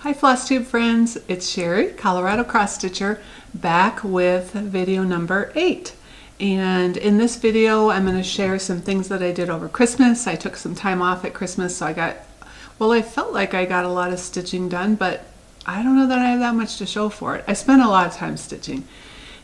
Hi Flosstube friends, it's Sherry, Colorado Cross Stitcher, back with video number 8. And in this video I'm going to share some things that I did over Christmas. I took some time off at Christmas, so I felt like I got a lot of stitching done, but I don't know that I have that much to show for it. I spent a lot of time stitching.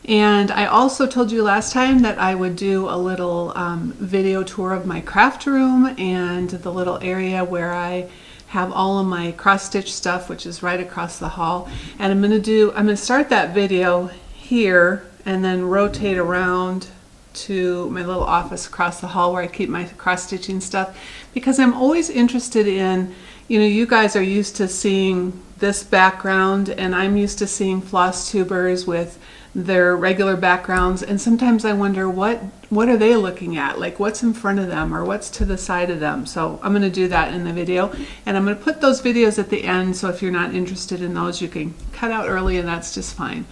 And I also told you last time that I would do a little video tour of my craft room and the little area where I have all of my cross stitch stuff, which is right across the hall. And I'm going to start that video here and then rotate around to my little office across the hall where I keep my cross stitching stuff, because I'm always interested in, you guys are used to seeing this background and I'm used to seeing floss tubers with their regular backgrounds, and sometimes I wonder what are they looking at, like what's in front of them or what's to the side of them. So I'm going to do that in the video, and I'm going to put those videos at the end, so if you're not interested in those you can cut out early and that's just fine.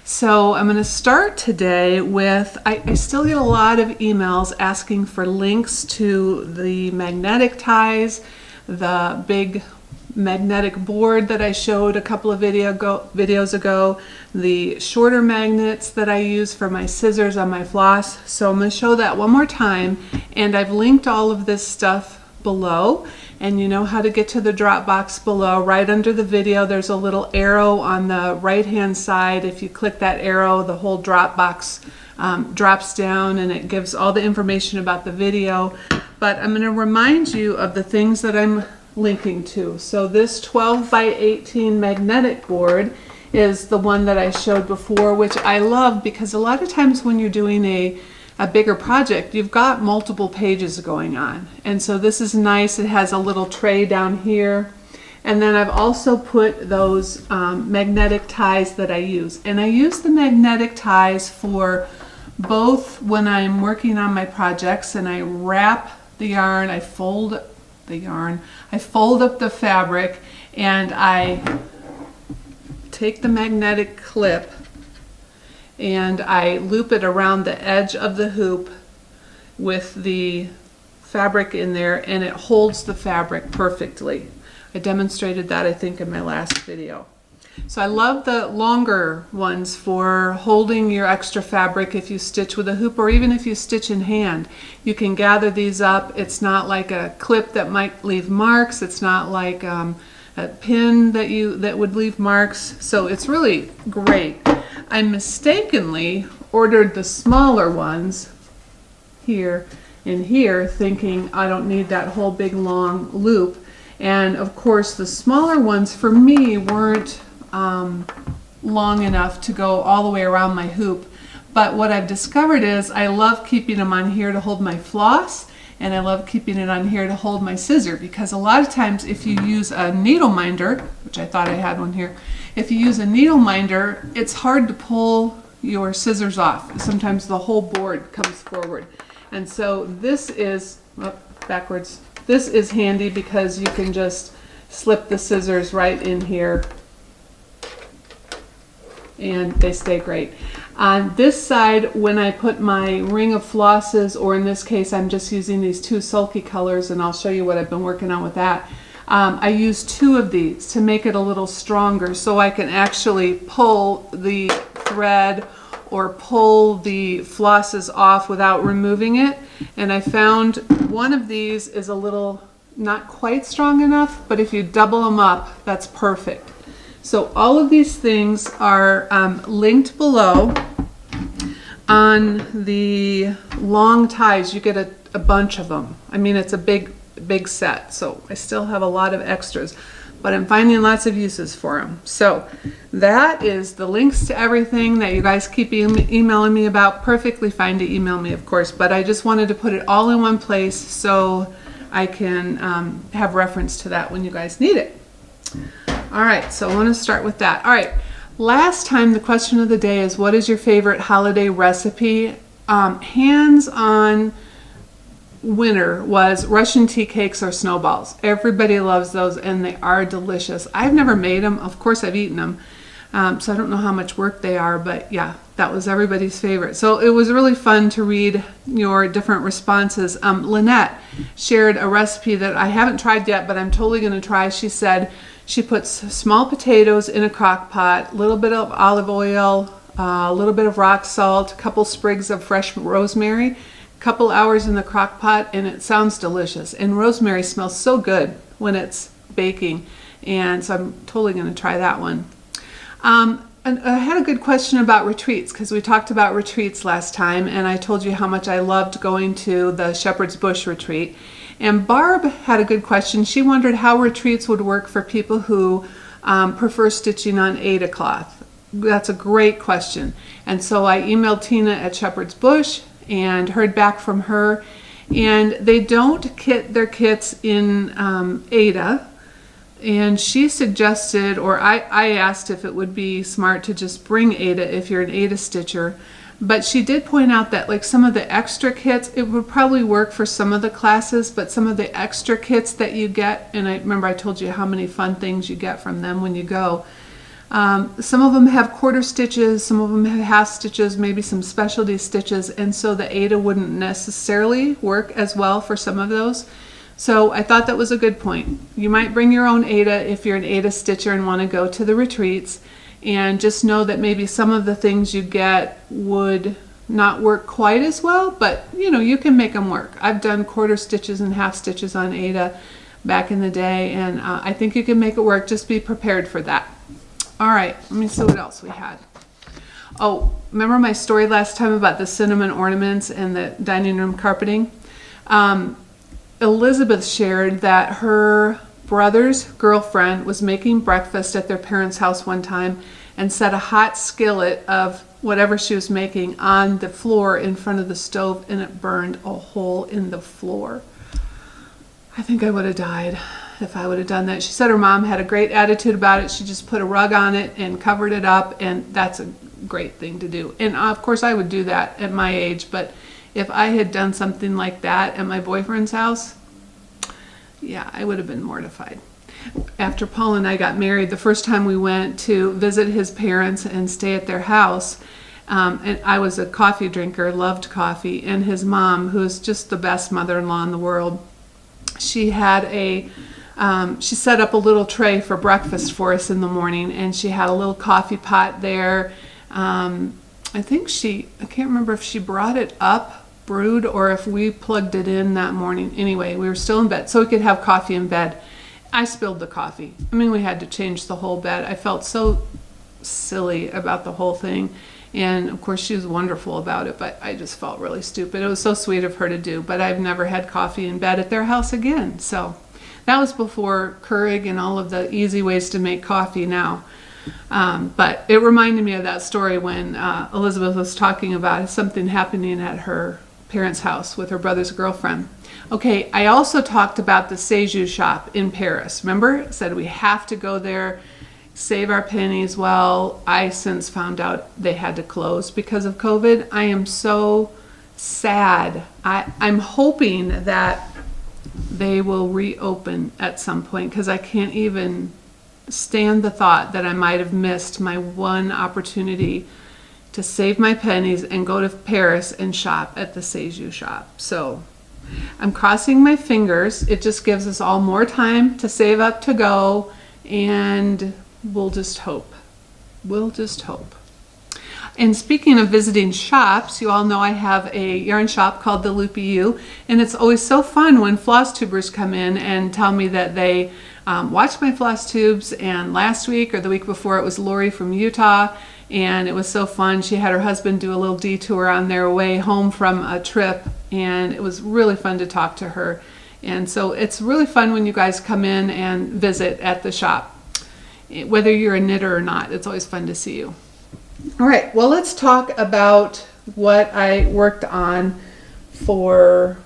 So I'm going to start today with, I still get a lot of emails asking for links to the magnetic ties, the big magnetic board that I showed a couple of videos ago, the shorter magnets that I use for my scissors on my floss. So I'm going to show that one more time, and I've linked all of this stuff below, and you know how to get to the drop box below. Right under the video there's a little arrow on the right hand side. If you click that arrow, the whole drop box drops down and it gives all the information about the video. But I'm going to remind you of the things that I'm linking to. So this 12 by 18 magnetic board is the one that I showed before, which I love because a lot of times when you're doing a bigger project, you've got multiple pages going on, and so this is nice. It has a little tray down here, and then I've also put those magnetic ties that I use, and I use the magnetic ties for both when I'm working on my projects and I wrap the yarn, I fold up the fabric, and I take the magnetic clip and I loop it around the edge of the hoop with the fabric in there, and it holds the fabric perfectly. I demonstrated that, I think, in my last video. So I love the longer ones for holding your extra fabric if you stitch with a hoop, or even if you stitch in hand. You can gather these up. It's not like a clip that might leave marks. It's not like a pin that would leave marks. So it's really great. I mistakenly ordered the smaller ones here and here, thinking I don't need that whole big long loop. And of course the smaller ones for me weren't long enough to go all the way around my hoop. But what I've discovered is I love keeping them on here to hold my floss, and I love keeping it on here to hold my scissor, because a lot of times if you use a needle minder, which I thought I had one here, if you use a needle minder, it's hard to pull your scissors off. Sometimes the whole board comes forward. And so this is, backwards, this is handy because you can just slip the scissors right in here and they stay great. On this side, when I put my ring of flosses, or in this case I'm just using these two sulky colors, and I'll show you what I've been working on with that, I use 2 of these to make it a little stronger, so I can actually pull the thread or pull the flosses off without removing it. And I found one of these is a little not quite strong enough, but if you double them up, that's perfect. So all of these things are linked below. On the long ties, you get a bunch of them. I mean, it's a big set, so I still have a lot of extras, but I'm finding lots of uses for them. So that is the links to everything that you guys keep emailing me about. Perfectly fine to email me, of course, but I just wanted to put it all in one place so I can have reference to that when you guys need it. All right, so I want to start with that. All right, last time the question of the day is, what is your favorite holiday recipe? Hands-on winner was Russian tea cakes or snowballs. Everybody loves those and they are delicious. I've never made them. Of course I've eaten them. So I don't know how much work they are, but yeah, that was everybody's favorite. So it was really fun to read your different responses. Lynette shared a recipe that I haven't tried yet, but I'm totally going to try. She said She puts small potatoes in a crock pot, a little bit of olive oil, a little bit of rock salt, a couple sprigs of fresh rosemary, a couple hours in the crock pot, and it sounds delicious. And rosemary smells so good when it's baking, and so I'm totally going to try that one. And I had a good question about retreats, because we talked about retreats last time, and I told you how much I loved going to the Shepherd's Bush retreat. And Barb had a good question. She wondered how retreats would work for people who prefer stitching on Aida cloth. That's a great question. And so I emailed Tina at Shepherd's Bush and heard back from her. And they don't kit their kits in Aida. And she suggested, or I asked if it would be smart to just bring Aida if you're an Aida stitcher. But she did point out that like some of the extra kits, it would probably work for some of the classes, but some of the extra kits that you get, and I remember I told you how many fun things you get from them when you go. Some of them have quarter stitches, some of them have half stitches, maybe some specialty stitches, and so the Aida wouldn't necessarily work as well for some of those. So I thought that was a good point. You might bring your own Aida if you're an Aida stitcher and want to go to the retreats. And just know that maybe some of the things you get would not work quite as well, but you know, you can make them work. I've done quarter stitches and half stitches on Aida back in the day, and I think you can make it work. Just be prepared for that. All right, let me see what else we had. Oh, remember my story last time about the cinnamon ornaments and the dining room carpeting? Elizabeth shared that her brother's girlfriend was making breakfast at their parents' house one time and set a hot skillet of whatever she was making on the floor in front of the stove, and it burned a hole in the floor. I think I would have died if I would have done that. She said her mom had a great attitude about it. She just put a rug on it and covered it up, and that's a great thing to do. And of course I would do that at my age, but if I had done something like that at my boyfriend's house, yeah, I would have been mortified. After Paul and I got married, the first time we went to visit his parents and stay at their house, and I was a coffee drinker, loved coffee, and his mom, who is just the best mother-in-law in the world, she had she set up a little tray for breakfast for us in the morning, and she had a little coffee pot there. I can't remember if she brought it up brewed or if we plugged it in that morning. Anyway, we were still in bed so we could have coffee in bed. I spilled the coffee. I mean, we had to change the whole bed. I felt so silly about the whole thing. And of course she was wonderful about it, but I just felt really stupid. It was so sweet of her to do, but I've never had coffee in bed at their house again. So that was before Keurig and all of the easy ways to make coffee now. But it reminded me of that story when Elizabeth was talking about something happening at her parents' house with her brother's girlfriend. Okay, I also talked about the Seju shop in Paris. Remember? I said we have to go there, save our pennies. Well, I since found out they had to close because of COVID. I am so sad. I'm hoping that they will reopen at some point because I can't even stand the thought that I might have missed my one opportunity to save my pennies and go to Paris and shop at the Seju shop. So I'm crossing my fingers. It just gives us all more time to save up to go, and we'll just hope. We'll just hope. And speaking of visiting shops, you all know I have a yarn shop called the Loopy U, and it's always so fun when Flosstubers come in and tell me that they watched my floss tubes, and last week or the week before it was Lori from Utah, and it was so fun. She had her husband do a little detour on their way home from a trip, and it was really fun to talk to her. And so it's really fun when you guys come in and visit at the shop. Whether you're a knitter or not, it's always fun to see you. All right, well, let's talk about what I worked on for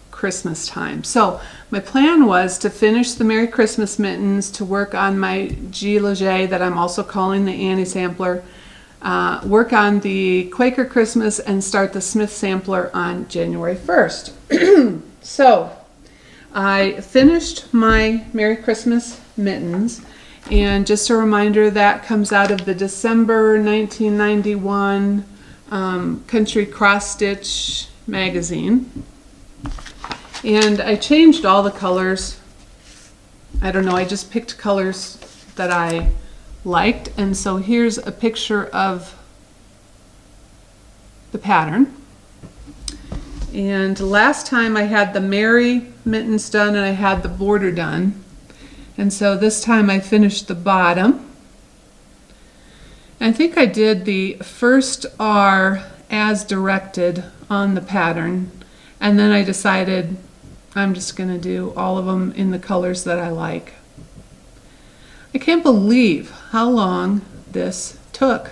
Christmas time. So my plan was to finish the Merry Christmas mittens, to work on my G Leger that I'm also calling the Annie sampler, work on the Quaker Christmas, and start the Smith sampler on January 1st. So I finished my Merry Christmas mittens, and just a reminder that comes out of the December 1991 Country Cross Stitch magazine. And I changed all the colors I don't know, I just picked colors that I liked, and so here's a picture of the pattern. And last time I had the Mary mittens done and I had the border done, and so this time I finished the bottom. I think I did the first R as directed on the pattern, and then I decided I'm just going to do all of them in the colors that I like. I can't believe how long this took.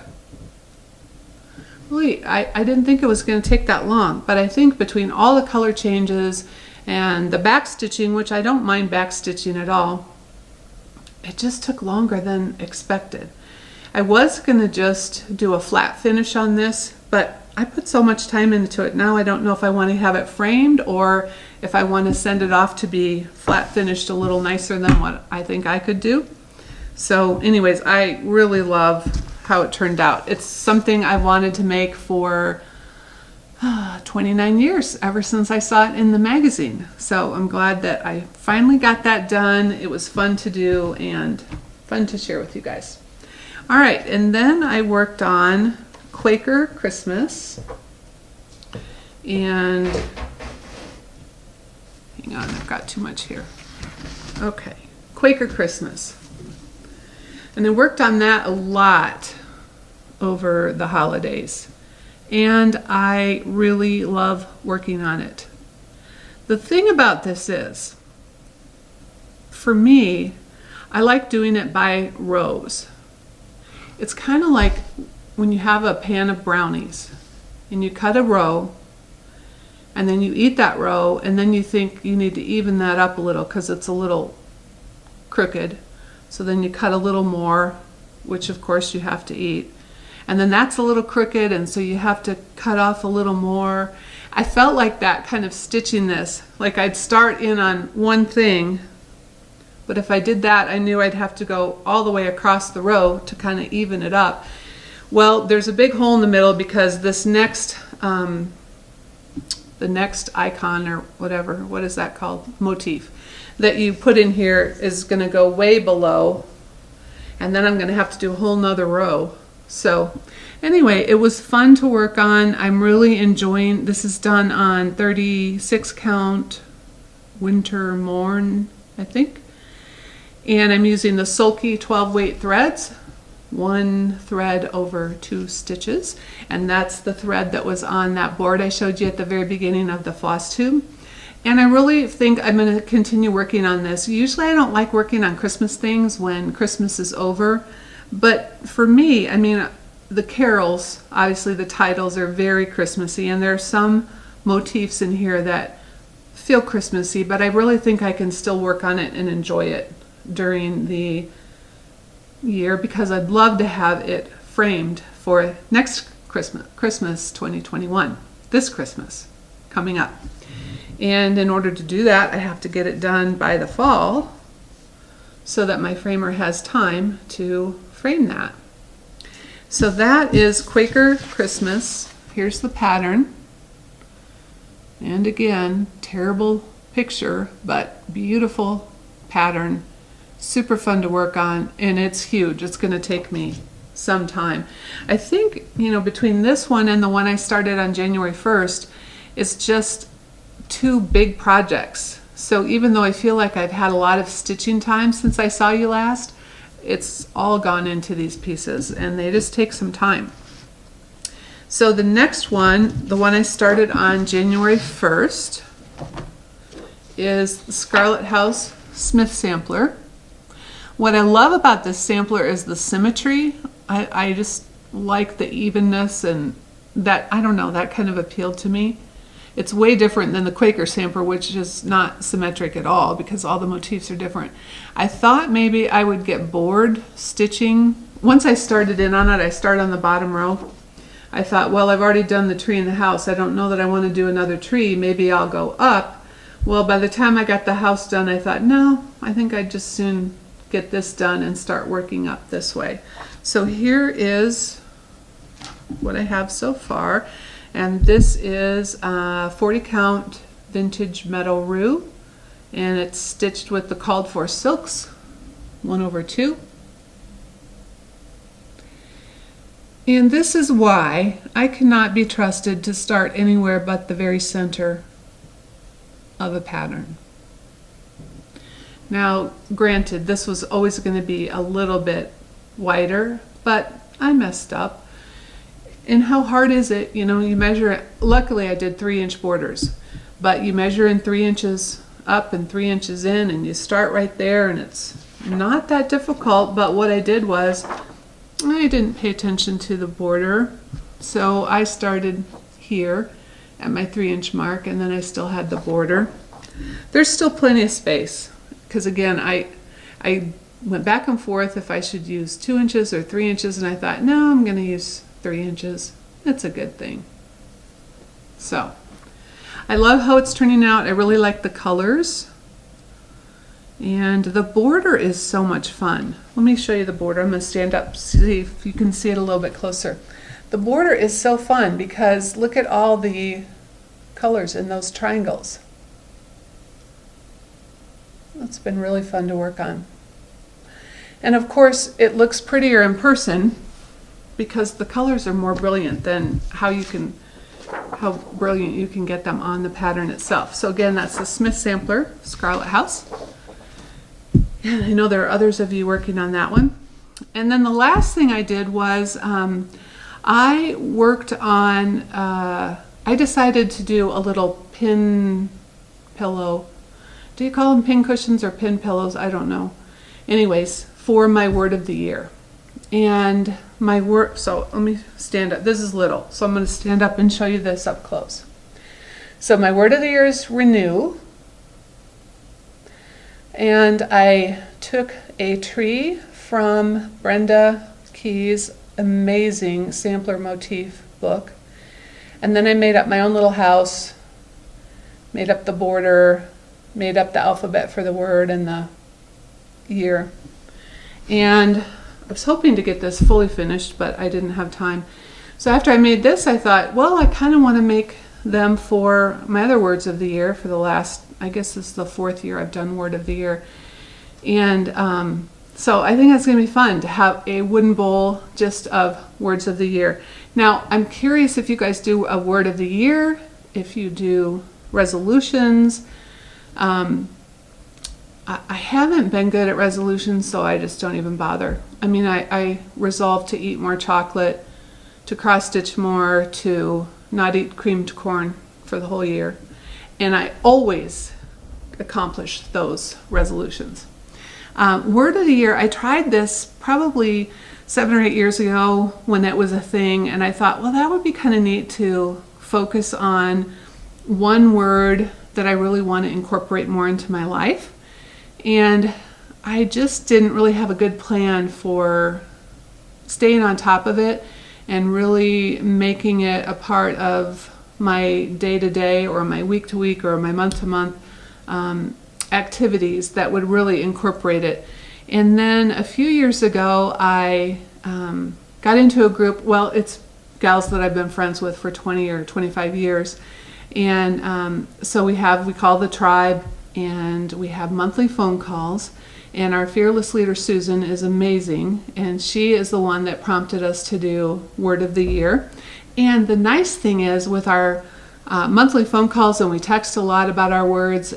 Really, I didn't think it was going to take that long, but I think between all the color changes and the back stitching, which I don't mind back stitching at all, it just took longer than expected. I was going to just do a flat finish on this, but I put so much time into it now I don't know if I want to have it framed or if I want to send it off to be flat finished a little nicer than what I think I could do. So anyways, I really love how it turned out. It's something I wanted to make for 29 years, ever since I saw it in the magazine. So I'm glad that I finally got that done. It was fun to do and fun to share with you guys. All right, and then I worked on Quaker Christmas. And hang on, I've got too much here. Okay, Quaker Christmas. And I worked on that a lot over the holidays. And I really love working on it. The thing about this is, for me, I like doing it by rows. It's kind of like when you have a pan of brownies and you cut a row and then you eat that row and then you think you need to even that up a little because it's a little crooked. So then you cut a little more, which of course you have to eat. And then that's a little crooked, and so you have to cut off a little more. I felt like that kind of stitching this, like I'd start in on one thing, but if I did that, I knew I'd have to go all the way across the row to kind of even it up. Well, there's a big hole in the middle because this next, the next icon or whatever, what is that called? Motif that you put in here is going to go way below, and then I'm going to have to do a whole nother row. So anyway, it was fun to work on. I'm really enjoying, this is done on 36 count winter morn, I think. And I'm using the Sulky 12 weight threads, one thread over 2 stitches. And that's the thread that was on that board I showed you at the very beginning of the Flosstube. And I really think I'm going to continue working on this. Usually I don't like working on Christmas things when Christmas is over. But for me, I mean, the carols, obviously the titles are very Christmassy, and there are some motifs in here that feel Christmassy, but I really think I can still work on it and enjoy it during the year because I'd love to have it framed for next Christmas 2021, this Christmas coming up. And in order to do that, I have to get it done by the fall so that my framer has time to frame that. So that is Quaker Christmas. Here's the pattern. And again, terrible picture, but beautiful pattern. Super fun to work on, and it's huge. It's going to take me some time. I think, you know, between this one and the one I started on January 1st, it's just 2 big projects. So even though I feel like I've had a lot of stitching time since I saw you last, it's all gone into these pieces and they just take some time. So the next one, the one I started on January 1st, is the Scarlet House Smith sampler. What I love about this sampler is the symmetry. I just like the evenness, and that, I don't know, that kind of appealed to me. It's way different than the Quaker sampler, which is not symmetric at all because all the motifs are different. I thought maybe I would get bored stitching. Once I started in on it, I started on the bottom row. I thought, well, I've already done the tree in the house. I don't know that I want to do another tree. Maybe I'll go up. Well, by the time I got the house done, I thought, no, I think I'd just soon get this done and start working up this way. So here is what I have so far. And this is 40 count vintage metal rue and it's stitched with the called for silks 1/2. And this is why I cannot be trusted to start anywhere but the very center of a pattern. Now, granted, this was always going to be a little bit wider, but I messed up. And how hard is it? You know, you measure it. Luckily, I did 3-inch borders, but you measure in 3 inches up and 3 inches in, and you start right there, and it's not that difficult. But what I did was I didn't pay attention to the border, so I started here at my 3-inch mark, and then I still had the border. There's still plenty of space, because again, I went back and forth if I should use 2 inches or 3 inches, and I thought, no, I'm going to use 3 inches. It's a good thing. So I love how it's turning out. I really like the colors, and the border is so much fun. Let me show you the border. I'm going to stand up, see if you can see it a little bit closer. The border is so fun because look at all the colors in those triangles. It's been really fun to work on. And of course, it looks prettier in person because the colors are more brilliant than how brilliant you can get them on the pattern itself. So again, that's the Smith Sampler Scarlet House. And I know there are others of you working on that one. And then the last thing I did was I worked on, I decided to do a little pin pillow. Do you call them pin cushions or pin pillows? I don't know. Anyways, for my word of the year. And my word, so let me stand up. This is little, so I'm going to stand up and show you this up close. So my word of the year is renew. And I took a tree from Brenda Key's amazing sampler motif book. And then I made up my own little house, made up the border, made up the alphabet for the word and the year. And I was hoping to get this fully finished, but I didn't have time. So after I made this, I thought, well, I kind of want to make them for my other words of the year for the last, I guess this is the 4th year I've done word of the year. And so I think that's going to be fun to have a wooden bowl just of words of the year. Now, I'm curious if you guys do a word of the year, if you do resolutions. I haven't been good at resolutions, so I just don't even bother. I mean, I resolved to eat more chocolate, to cross stitch more, to not eat creamed corn for the whole year. And I always accomplish those resolutions. Word of the year, I tried this probably 7 or 8 years ago when that was a thing, and I thought, well, that would be kind of neat to focus on one word that I really want to incorporate more into my life. And I just didn't really have a good plan for staying on top of it and really making it a part of my day-to-day or my week-to-week or my month-to-month activities that would really incorporate it. And then a few years ago, I got into a group, well, it's gals that I've been friends with for 20 or 25 years. And so we call the tribe, and we have monthly phone calls. And our fearless leader, Susan, is amazing. And she is the one that prompted us to do Word of the Year. And the nice thing is with our monthly phone calls, and we text a lot about our words,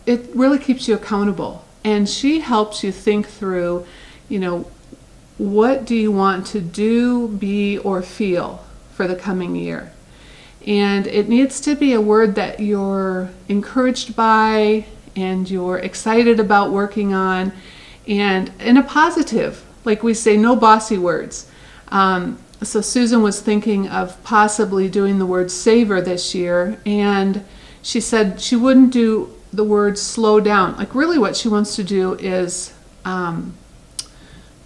it really keeps you accountable. And she helps you think through, you know, what do you want to do, be, or feel for the coming year? And it needs to be a word that you're encouraged by and you're excited about working on, and in a positive, like we say, no bossy words. So Susan was thinking of possibly doing the word savor this year, and she said she wouldn't do the word slow down. Like really what she wants to do is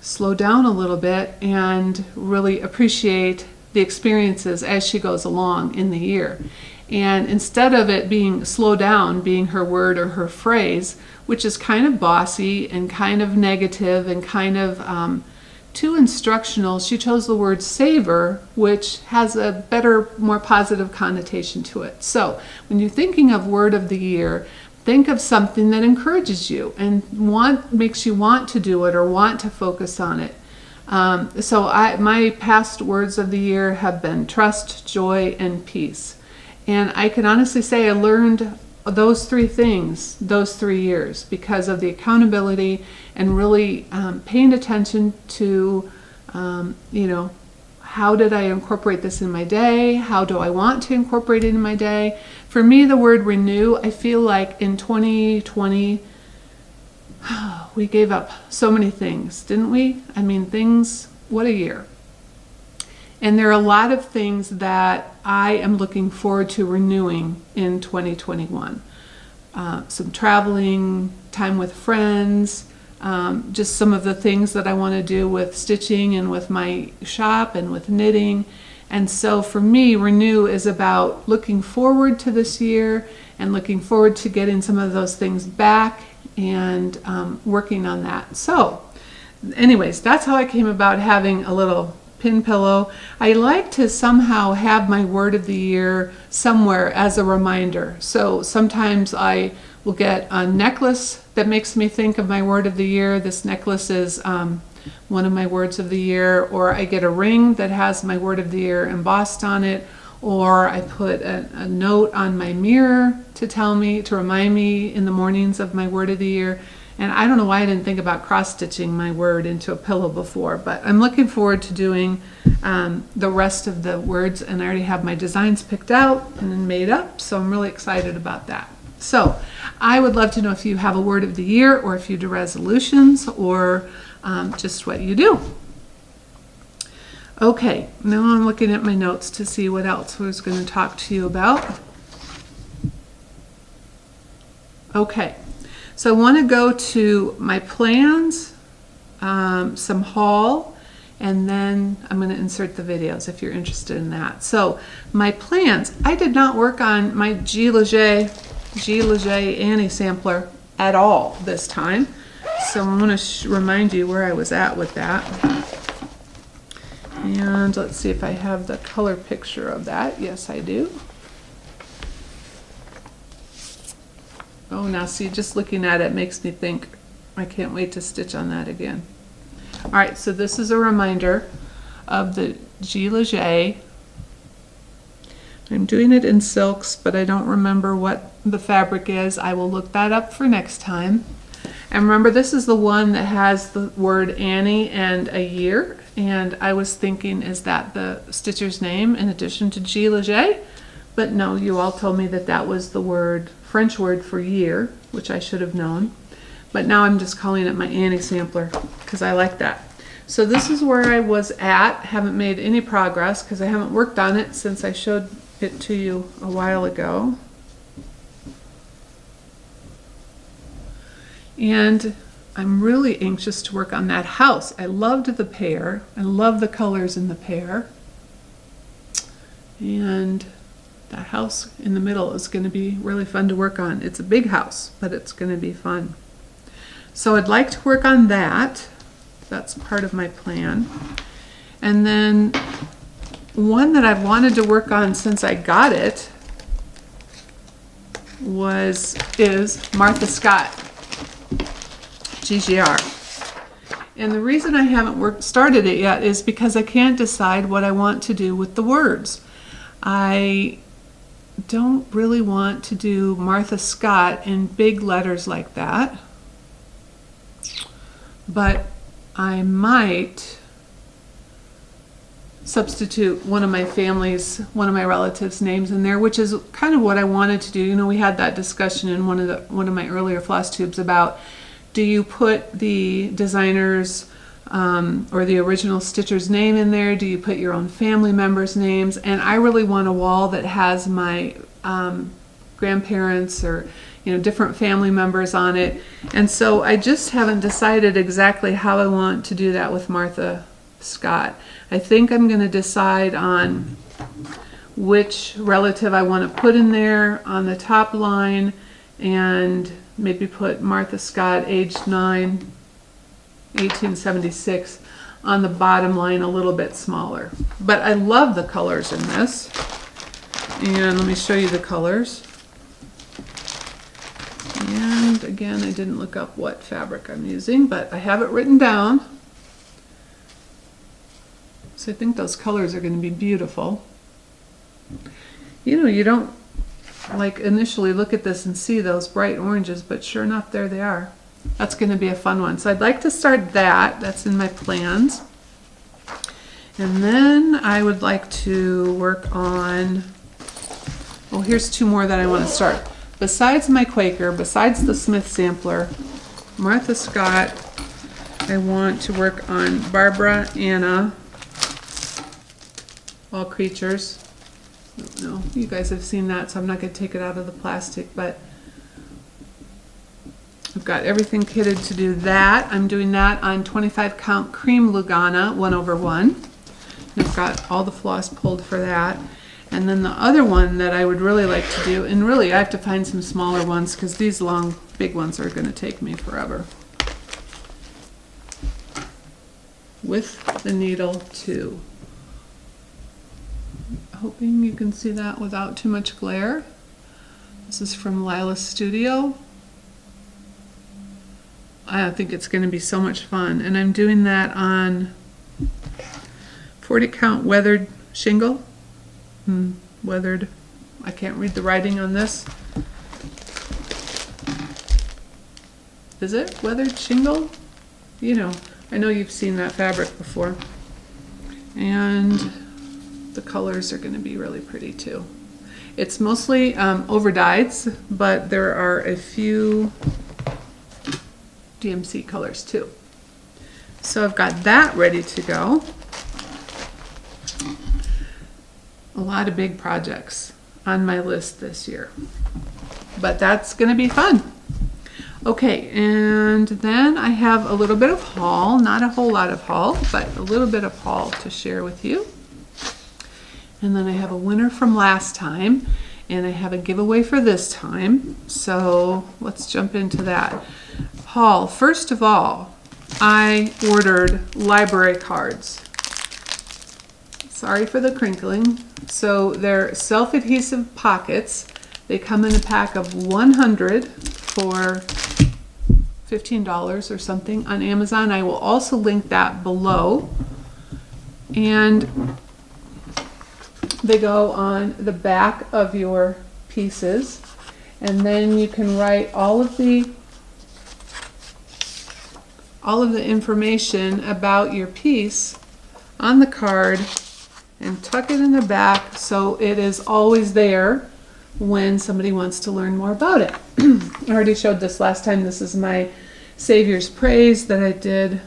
slow down a little bit and really appreciate the experiences as she goes along in the year. And instead of it being slow down, being her word or her phrase, which is kind of bossy and kind of negative and kind of too instructional, she chose the word savor, which has a better, more positive connotation to it. So when you're thinking of word of the year, think of something that encourages you and makes you want to do it or want to focus on it. So my past words of the year have been trust, joy, and peace. And I can honestly say I learned those three things those 3 years because of the accountability and really paying attention to, how did I incorporate this in my day? How do I want to incorporate it in my day? For me, the word renew, I feel like in 2020, we gave up so many things, didn't we? I mean, what a year. And there are a lot of things that I am looking forward to renewing in 2021. Some traveling, time with friends, just some of the things that I want to do with stitching and with my shop and with knitting. And so for me, renew is about looking forward to this year and looking forward to getting some of those things back and working on that. So anyways, that's how I came about having a little pin pillow. I like to somehow have my word of the year somewhere as a reminder. So sometimes I will get a necklace that makes me think of my word of the year. This necklace is one of my words of the year, or I get a ring that has my word of the year embossed on it, or I put a note on my mirror to remind me in the mornings of my word of the year. And I don't know why I didn't think about cross-stitching my word into a pillow before, but I'm looking forward to doing the rest of the words, and I already have my designs picked out and made up, so I'm really excited about that. So I would love to know if you have a word of the year, or if you do resolutions, or just what you do. Okay, now I'm looking at my notes to see what else I was going to talk to you about. Okay. So I want to go to my plans, some haul, and then I'm going to insert the videos if you're interested in that. So my plans, I did not work on my G Leger Annie sampler at all this time. So I want to remind you where I was at with that. And let's see if I have the color picture of that. Yes, I do. Oh, now see, just looking at it makes me think I can't wait to stitch on that again. All right, so this is a reminder of the G Leger. I'm doing it in silks, but I don't remember what the fabric is. I will look that up for next time. And remember, this is the one that has the word Annie and a year. And I was thinking, is that the stitcher's name in addition to G Leger? But no, you all told me that that was the French word for year, which I should have known. But now I'm just calling it my Annie sampler because I like that. So this is where I was at. Haven't made any progress because I haven't worked on it since I showed it to you a while ago. And I'm really anxious to work on that house. I loved the pear. I love the colors in the pear. And that house in the middle is going to be really fun to work on. It's a big house, but it's going to be fun. So I'd like to work on that. That's part of my plan. And then one that I've wanted to work on since I got it is Martha Scott GGR. And the reason I haven't started it yet is because I can't decide what I want to do with the words. I don't really want to do Martha Scott in big letters like that, but I might substitute one of my relatives' names in there, which is kind of what I wanted to do. You know, we had that discussion in one of my earlier Flosstubes about, do you put the designer's or the original stitcher's name in there? Do you put your own family members' names? And I really want a wall that has my grandparents or different family members on it. And so I just haven't decided exactly how I want to do that with Martha Scott. I think I'm going to decide on which relative I want to put in there on the top line, and maybe put Martha Scott, age 9, 1876, on the bottom line a little bit smaller. But I love the colors in this. And let me show you the colors. And again, I didn't look up what fabric I'm using, but I have it written down. So I think those colors are going to be beautiful. You know, you don't like initially look at this and see those bright oranges, but sure enough, there they are. That's going to be a fun one. So I'd like to start that. That's in my plans. And then I would like to work on, well, here's two more that I want to start. Besides my Quaker, besides the Smith sampler, Martha Scott, I want to work on Barbara Anna, All Creatures. I don't know, you guys have seen that, so I'm not going to take it out of the plastic, but I've got everything kitted to do that. I'm doing that on 25 count cream Lugana 1/1. And I've got all the floss pulled for that. And then the other one that I would really like to do, and really I have to find some smaller ones because these long, big ones are going to take me forever. With the needle too. Hoping you can see that without too much glare. This is from Lila's Studio. I think it's going to be so much fun. And I'm doing that on 40 count weathered shingle. Weathered. I can't read the writing on this. Is it weathered shingle? You know, I know you've seen that fabric before. And the colors are going to be really pretty too. It's mostly overdyes, but there are a few DMC colors too. So I've got that ready to go. A lot of big projects on my list this year, but that's going to be fun. Okay, and then I have a little bit of haul, not a whole lot of haul, but a little bit of haul to share with you. And then I have a winner from last time, and I have a giveaway for this time. So let's jump into that. Haul. First of all, I ordered library cards. Sorry for the crinkling. So they're self-adhesive pockets. They come in a pack of 100 for $15 or something on Amazon. I will also link that below. And they go on the back of your pieces. And then you can write all of the information about your piece on the card and tuck it in the back so it is always there when somebody wants to learn more about it. I already showed this last time. This is my Savior's Praise that I did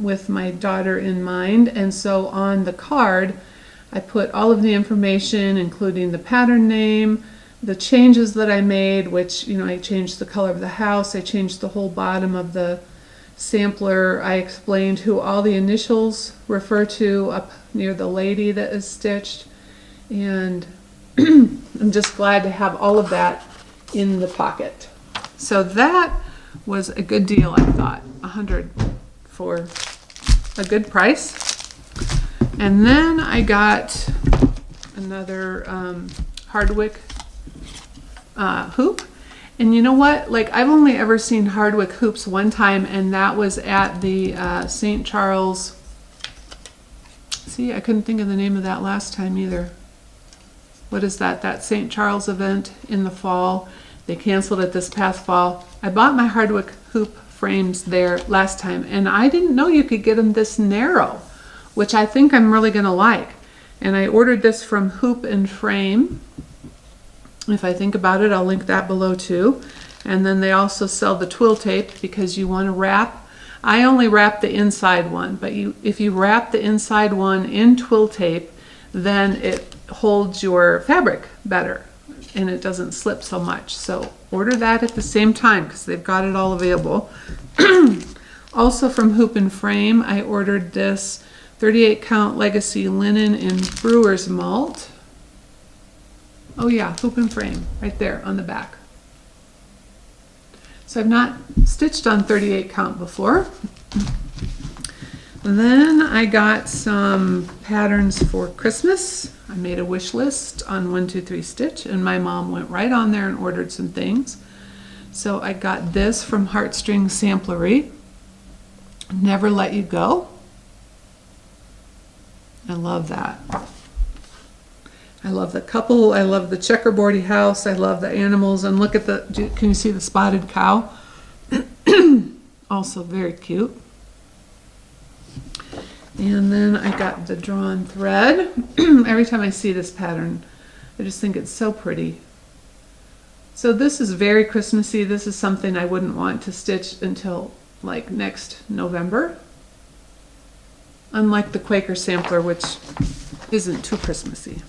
with my daughter in mind. And so on the card, I put all of the information, including the pattern name, the changes that I made, which, you know, I changed the color of the house, I changed the whole bottom of the sampler. I explained who all the initials refer to up near the lady that is stitched, and I'm just glad to have all of that in the pocket. So that was a good deal, I thought. 100 for a good price. And then I got another Hardwick hoop. And you know what? Like, I've only ever seen Hardwick hoops one time, and that was at the St. Charles. See, I couldn't think of the name of that last time either. What is that? That St. Charles event in the fall. They canceled it this past fall. I bought my Hardwick hoop frames there last time, and I didn't know you could get them this narrow, which I think I'm really going to like. And I ordered this from Hoop and Frame. If I think about it, I'll link that below too. And then they also sell the twill tape because you want to wrap. I only wrap the inside one, but if you wrap the inside one in twill tape, then it holds your fabric better and it doesn't slip so much. So order that at the same time because they've got it all available. Also from Hoop and Frame, I ordered this 38 count Legacy linen in brewer's malt. Oh yeah, Hoop and Frame, right there on the back. So I've not stitched on 38 count before. Then I got some patterns for Christmas. I made a wish list on 123 Stitch, and my mom went right on there and ordered some things. So I got this from Heartstring Samplery, Never Let You Go. I love that. I love the couple, I love the checkerboardy house, I love the animals, and look at the, can you see the spotted cow? Also very cute. And then I got the drawn thread. Every time I see this pattern, I just think it's so pretty. So this is very Christmassy. This is something I wouldn't want to stitch until like next November. Unlike the Quaker Sampler, which isn't too Christmassy.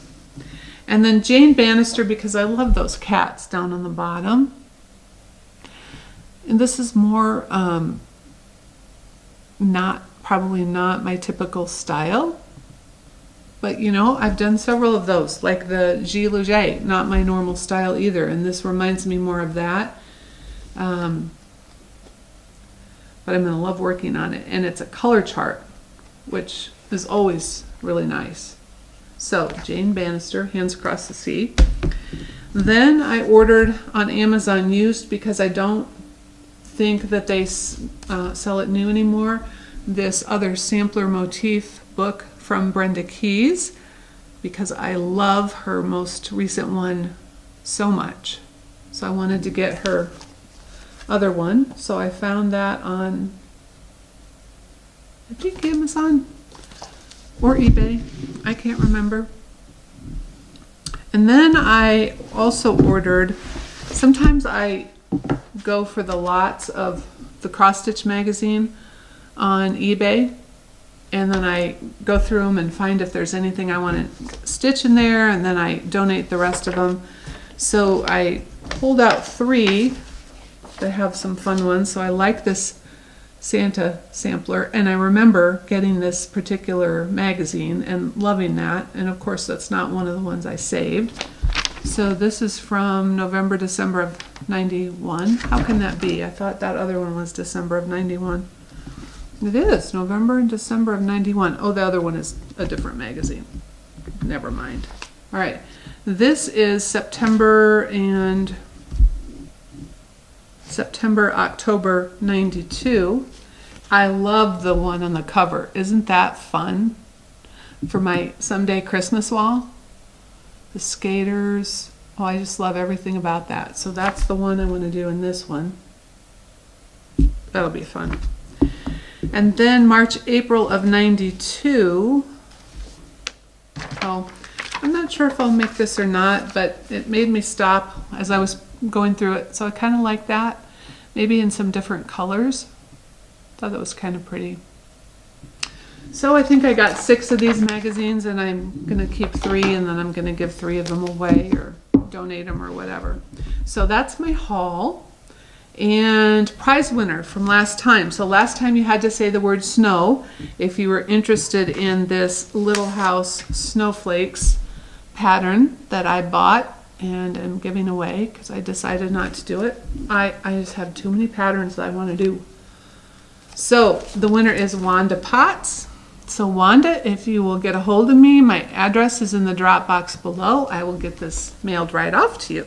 And then Jane Bannister, because I love those cats down on the bottom. And this is more probably not my typical style. But you know, I've done several of those, like the Gilles Leger, not my normal style either. And this reminds me more of that. But I'm going to love working on it. And it's a color chart, which is always really nice. So Jane Bannister, Hands Across the Sea. Then I ordered on Amazon used, because I don't think that they sell it new anymore, this other sampler motif book from Brenda Keyes, because I love her most recent one so much. So I wanted to get her other one. So I found that on, I think, Amazon or eBay. I can't remember. And then I also ordered, sometimes I go for the lots of the Cross Stitch magazine on eBay, and then I go through them and find if there's anything I want to stitch in there, and then I donate the rest of them. So I pulled out 3 that have some fun ones. So I like this Santa sampler, and I remember getting this particular magazine and loving that, and of course that's not one of the ones I saved. So this is from November, December of 91. How can that be? I thought that other one was December of 91. It is November and December of 91. Oh, the other one is a different magazine. Never mind. All right, this is September, October 92. I love the one on the cover. Isn't that fun? For my someday Christmas wall. The skaters. Oh, I just love everything about that. So that's the one I want to do in this one. That'll be fun. And then March, April of 92. Oh, I'm not sure if I'll make this or not, but it made me stop as I was going through it. So I kind of like that. Maybe in some different colors. Thought that was kind of pretty. So I think I got 6 of these magazines, and I'm going to keep 3, and then I'm going to give 3 of them away or donate them or whatever. So that's my haul. And prize winner from last time. So last time you had to say the word snow if you were interested in this Little House Snowflakes pattern that I bought and am giving away because I decided not to do it. I just have too many patterns that I want to do. So the winner is Wanda Potts. So Wanda, if you will get a hold of me, my address is in the drop box below. I will get this mailed right off to you.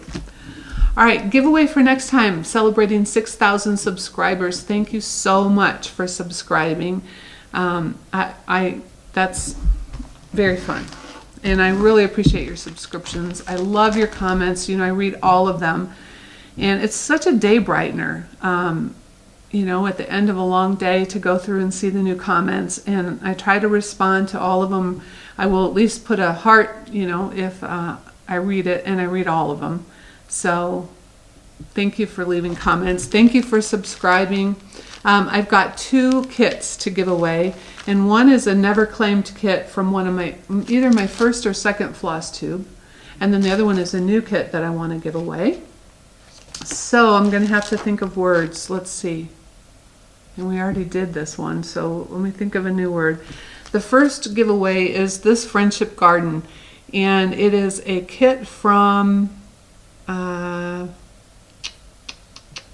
All right, giveaway for next time, celebrating 6,000 subscribers. Thank you so much for subscribing. That's very fun. And I really appreciate your subscriptions. I love your comments. You know, I read all of them. And it's such a day brightener, you know, at the end of a long day to go through and see the new comments. And I try to respond to all of them. I will at least put a heart, you know, if I read it, and I read all of them. So thank you for leaving comments. Thank you for subscribing. I've got 2 kits to give away, and one is a never claimed kit from one of my, either my first or second Flosstube, and then the other one is a new kit that I want to give away. So I'm going to have to think of words. Let's see. And we already did this one, so let me think of a new word. The first giveaway is this Friendship Garden, and it is a kit from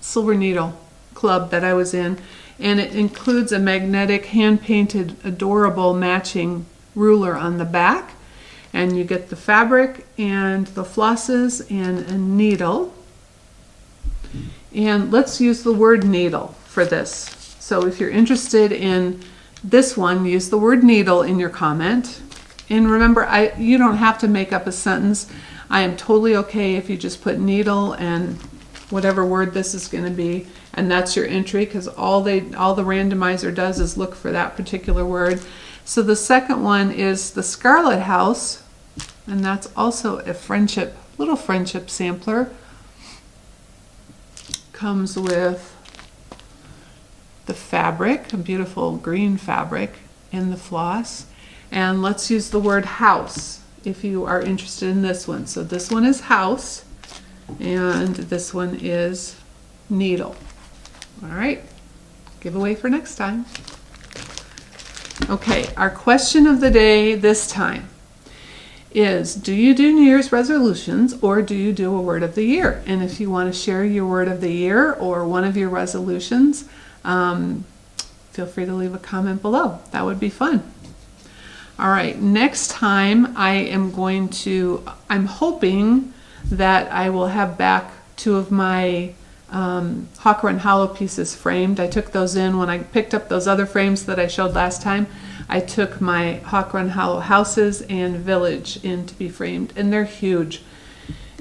Silver Needle Club that I was in, and it includes a magnetic hand-painted adorable matching ruler on the back, and you get the fabric and the flosses and a needle. And let's use the word needle for this. So if you're interested in this one, use the word needle in your comment. And remember, you don't have to make up a sentence. I am totally okay if you just put needle and whatever word this is going to be, and that's your entry, because all the randomizer does is look for that particular word. So the second one is the Scarlet House, and that's also a little friendship sampler. Comes with the fabric, a beautiful green fabric in the floss. And let's use the word house if you are interested in this one. So this one is house, and this one is needle. All right, giveaway for next time. Okay, our question of the day this time is, do you do New Year's resolutions or do you do a word of the year? And if you want to share your word of the year or one of your resolutions, feel free to leave a comment below. That would be fun. All right, next time I'm hoping that I will have back 2 of my Hawk Run Hollow pieces framed. I took those in when I picked up those other frames that I showed last time. I took my Hawk Run Hollow Houses and Village in to be framed, and they're huge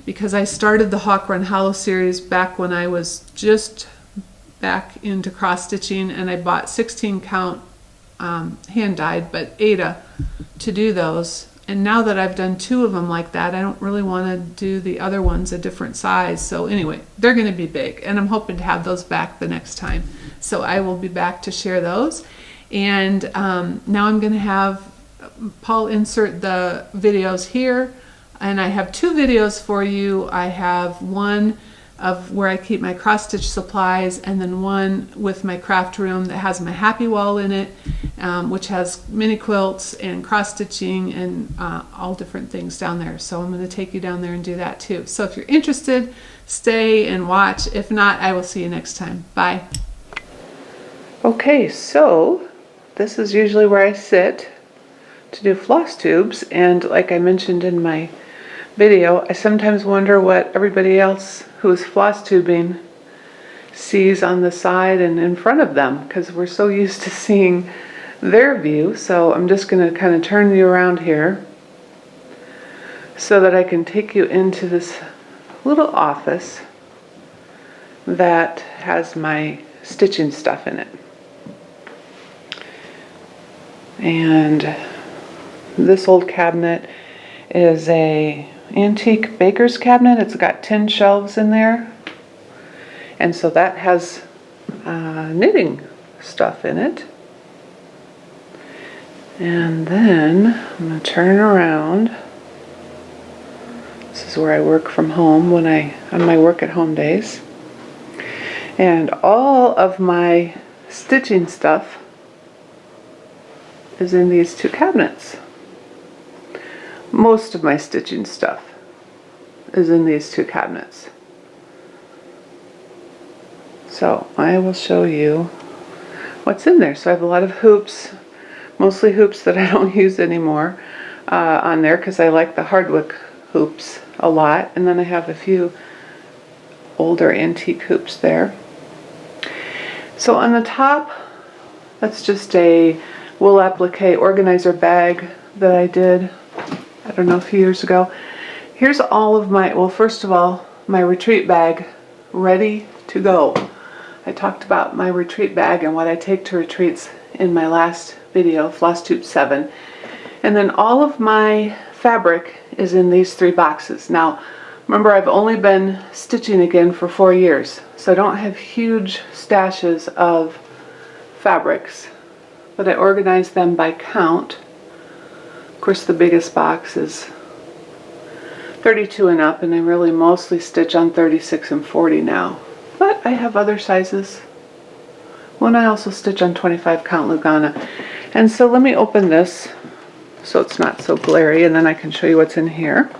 because I started the Hawk Run Hollow series back when I was just back into cross stitching, and I bought 16 count hand dyed but Ada to do those. And now that I've done 2 of them like that, I don't really want to do the other ones a different size. So anyway, they're going to be big, and I'm hoping to have those back the next time. So I will be back to share those. And now I'm going to have Paul insert the videos here. And I have 2 videos for you. I have one of where I keep my cross stitch supplies, and then one with my craft room that has my happy wall in it, which has mini quilts and cross stitching and all different things down there. So I'm going to take you down there and do that too. So if you're interested, stay and watch. If not, I will see you next time. Bye. Okay, so this is usually where I sit to do floss tubes, and like I mentioned in my video, I sometimes wonder what everybody else who is floss tubing sees on the side and in front of them, because we're so used to seeing their view. So I'm just going to kind of turn you around here so that I can take you into this little office that has my stitching stuff in it. And this old cabinet is a antique baker's cabinet. It's got tin shelves in there, and so that has knitting stuff in it. And then I'm going to turn around. This is where I work from home on my work at home days, and all of my stitching stuff is in these 2 cabinets. Most of my stitching stuff is in these 2 cabinets. So I will show you what's in there. So I have a lot of hoops, mostly hoops that I don't use anymore on there because I like the hardwick hoops a lot. And then I have a few older antique hoops there. So on the top, that's just a wool applique organizer bag that I did, I don't know, a few years ago. Here's all of my, well, first of all, my retreat bag ready to go. I talked about my retreat bag and what I take to retreats in my last video, Flosstube 7. And then all of my fabric is in these 3 boxes. Now, remember, I've only been stitching again for 4 years, so I don't have huge stashes of fabrics, but I organize them by count. Of course, the biggest box is 32 and up, and I really mostly stitch on 36 and 40 now. But I have other sizes when I also stitch on 25 count Lugana. And so let me open this so it's not so glary, and then I can show you what's in here.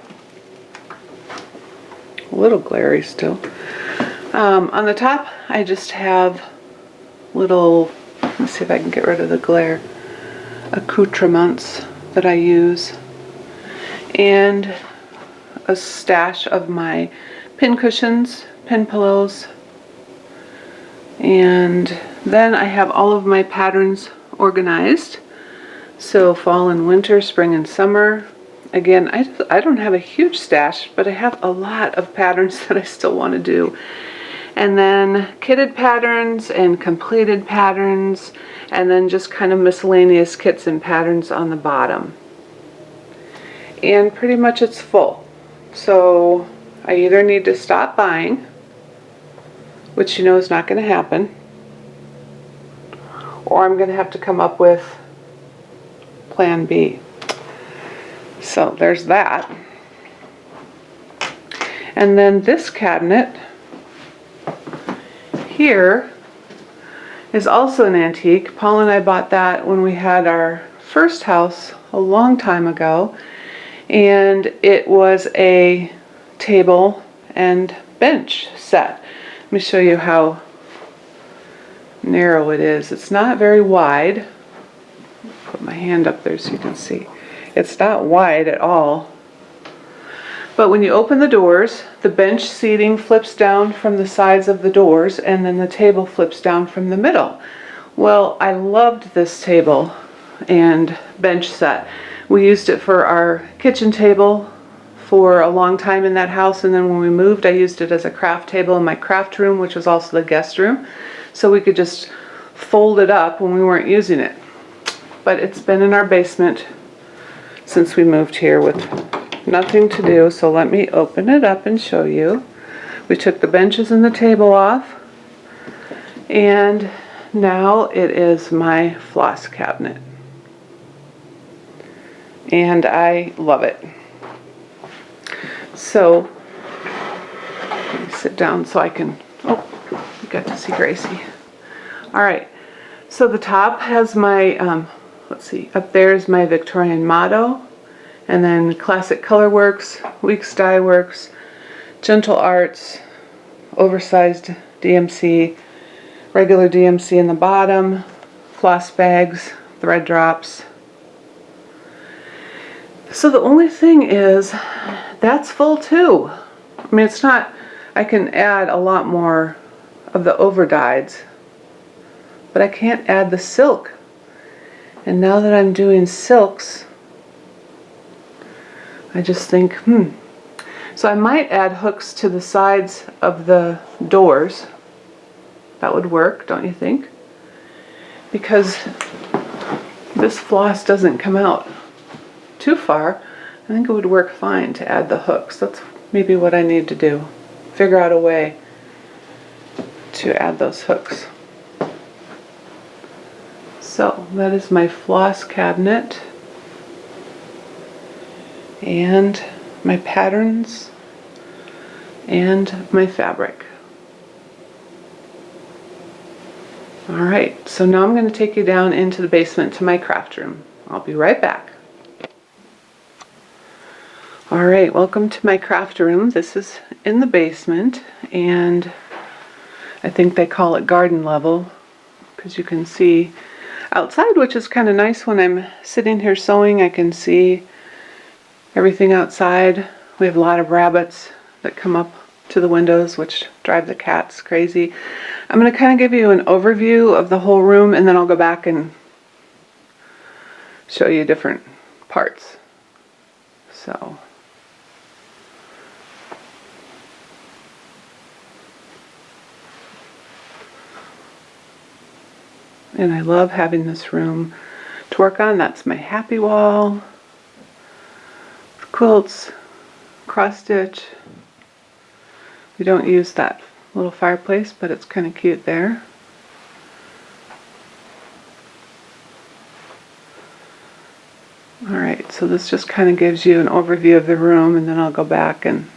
A little glary still. On the top, I just have little, let me see if I can get rid of the glare, accoutrements that I use, and a stash of my pin cushions, pin pillows, And then I have all of my patterns organized. So fall and winter, spring and summer. Again, I don't have a huge stash, but I have a lot of patterns that I still want to do. And then kitted patterns and completed patterns, and then just kind of miscellaneous kits and patterns on the bottom. And pretty much it's full. So I either need to stop buying, which you know is not going to happen, or I'm going to have to come up with plan B. So there's that. And then this cabinet here is also an antique. Paul and I bought that when we had our first house a long time ago, and it was a table and bench set. Let me show you how narrow it is. It's not very wide. Put my hand up there so you can see. It's not wide at all. But when you open the doors, the bench seating flips down from the sides of the doors, and then the table flips down from the middle. Well, I loved this table and bench set. We used it for our kitchen table for a long time in that house, and then when we moved, I used it as a craft table in my craft room, which was also the guest room, so we could just fold it up when we weren't using it. But it's been in our basement since we moved here with nothing to do, so let me open it up and show you. We took the benches and the table off, and now it is my floss cabinet, and I love it. So let me sit down so I can, oh, you got to see Gracie. All right, so the top has my let's see, up there is my Victorian motto, and then Classic Colorworks, Weeks Dye Works, Gentle Arts, oversized DMC, regular DMC in the bottom, floss bags, thread drops. So the only thing is, that's full too. I mean, it's not, I can add a lot more of the overdyes, but I can't add the silk. And now that I'm doing silks, I just think, So I might add hooks to the sides of the doors. That would work, don't you think? Because this floss doesn't come out too far. I think it would work fine to add the hooks. That's maybe what I need to do. Figure out a way to add those hooks. So that is my floss cabinet and my patterns and my fabric. Alright, so now I'm going to take you down into the basement to my craft room. I'll be right back. Alright, welcome to my craft room. This is in the basement, and I think they call it garden level because you can see outside, which is kind of nice. When I'm sitting here sewing, I can see everything outside. We have a lot of rabbits that come up to the windows, which drive the cats crazy. I'm going to kind of give you an overview of the whole room, and then I'll go back and show you different parts. So and I love having this room to work on. That's my happy wall, quilts, cross stitch. We don't use that little fireplace, but it's kind of cute there. Alright, so this just kind of gives you an overview of the room, and then I'll go back and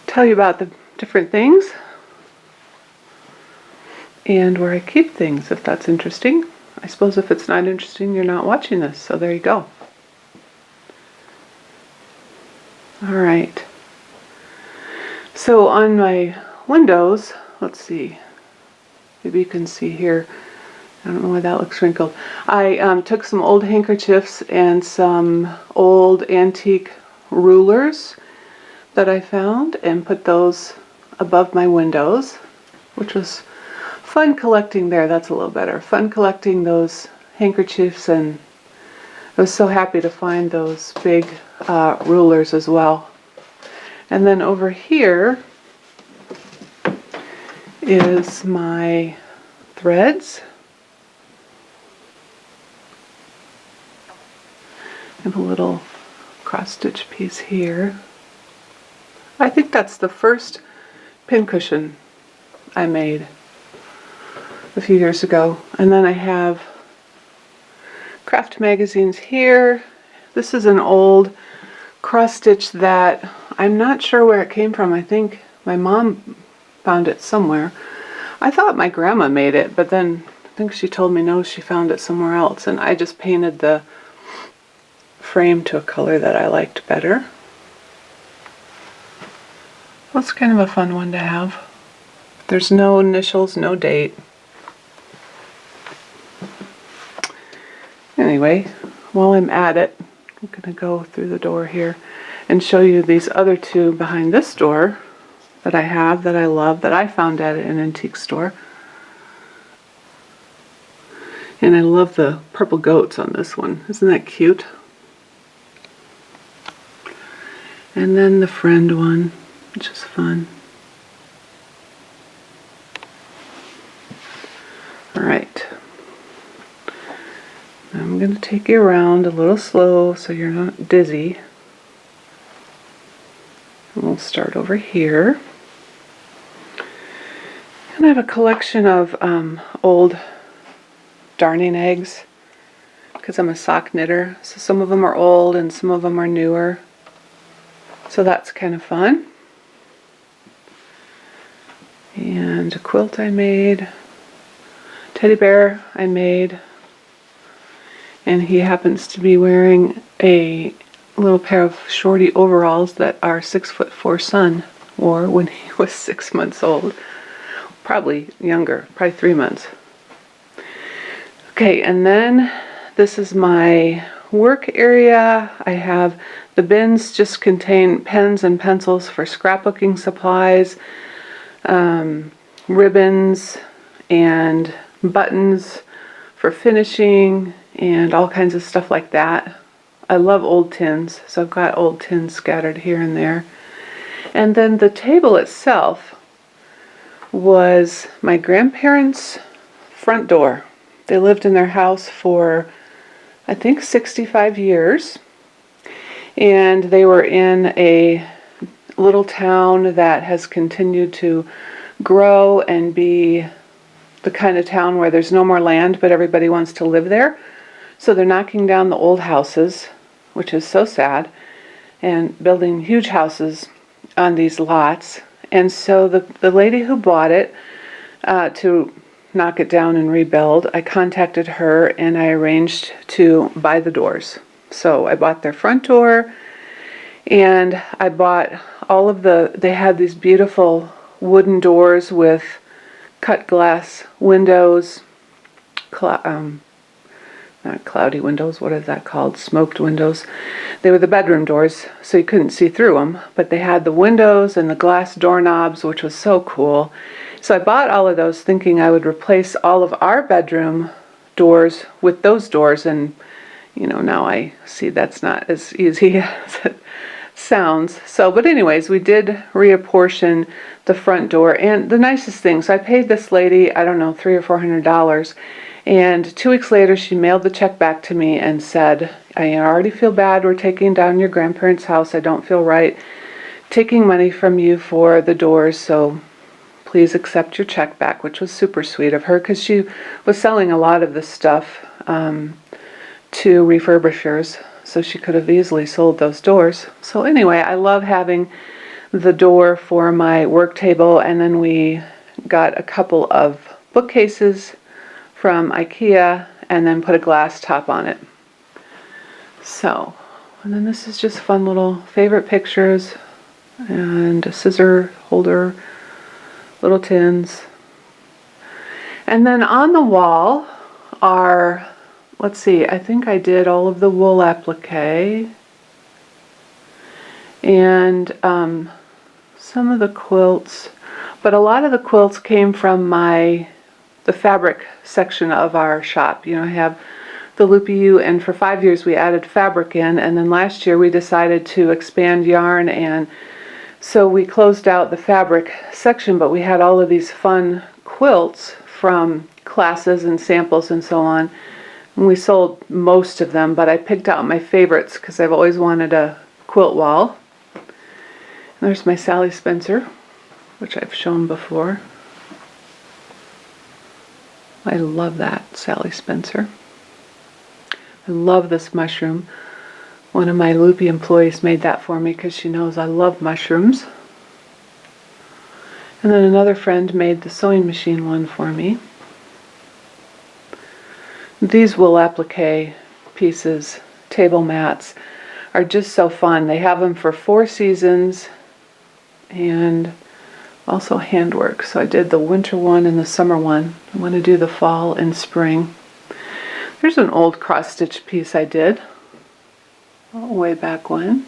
tell you about the different things and where I keep things, if that's interesting. I suppose if it's not interesting, you're not watching this, so there you go. Alright, so on my windows, let's see, maybe you can see here, I don't know why that looks wrinkled. I took some old handkerchiefs and some old antique rulers that I found and put those above my windows. which was fun collecting there. That's a little better. Fun collecting those handkerchiefs, and I was so happy to find those big rulers as well. And then over here is my threads. I have a little cross-stitch piece here. I think that's the first pincushion I made a few years ago. And then I have craft magazines here. This is an old cross-stitch that I'm not sure where it came from. I think my mom found it somewhere. I thought my grandma made it, but then I think she told me no, she found it somewhere else, and I just painted the frame to a color that I liked better. That's kind of a fun one to have. There's no initials, no date. Anyway, while I'm at it, I'm going to go through the door here and show you these other two behind this door that I have, that I love, that I found at an antique store. And I love the purple goats on this one. Isn't that cute? And then the friend one, which is fun. Alright. I'm going to take you around a little slow so you're not dizzy. And we'll start over here. And I have a collection of old darning eggs because I'm a sock knitter. So some of them are old and some of them are newer. So that's kind of fun. And a quilt I made. Teddy bear I made. And he happens to be wearing a little pair of shorty overalls that our 6'4" son wore when he was 6 months old. Probably younger, probably 3 months. Okay, and then this is my work area. I have the bins just contain pens and pencils for scrapbooking supplies, ribbons and buttons for finishing, and all kinds of stuff like that. I love old tins, so I've got old tins scattered here and there. And then the table itself was my grandparents' front door. They lived in their house for, I think, 65 years. And they were in a little town that has continued to grow and be the kind of town where there's no more land, but everybody wants to live there. So they're knocking down the old houses, which is so sad, and building huge houses on these lots. And so the lady who bought it to knock it down and rebuild, I contacted her and I arranged to buy the doors. So I bought their front door, and I bought all of they had these beautiful wooden doors with cut glass windows, not cloudy windows, what is that called? Smoked windows. They were the bedroom doors, so you couldn't see through them, but they had the windows and the glass doorknobs, which was so cool. So I bought all of those thinking I would replace all of our bedroom doors with those doors, and you know, now I see that's not as easy as it sounds. So, but anyways, we did reapportion the front door, and the nicest thing, so I paid this lady, I don't know, $300 or $400, and 2 weeks later she mailed the check back to me and said, I already feel bad, we're taking down your grandparents' house, I don't feel right taking money from you for the doors, so please accept your check back, which was super sweet of her because she was selling a lot of this stuff to refurbishers, so she could have easily sold those doors. So anyway, I love having the door for my work table, and then we got a couple of bookcases from IKEA and then put a glass top on it. So, and then this is just fun little favorite pictures and a scissor holder, little tins. And then on the wall are, let's see, I think I did all of the wool applique and some of the quilts. But a lot of the quilts came from the fabric section of our shop. You know, I have the Loopy U, and for 5 years we added fabric in, and then last year we decided to expand yarn, and so we closed out the fabric section, but we had all of these fun quilts from classes and samples and so on. And we sold most of them, but I picked out my favorites because I've always wanted a quilt wall. And there's my Sally Spencer, which I've shown before. I love that Sally Spencer. I love this mushroom. One of my Loopy employees made that for me because she knows I love mushrooms. And then another friend made the sewing machine one for me. These wool applique pieces, table mats, are just so fun. They have them for 4 seasons and also handwork. So I did the winter one and the summer one. I want to do the fall and spring. There's an old cross-stitch piece I did way back when.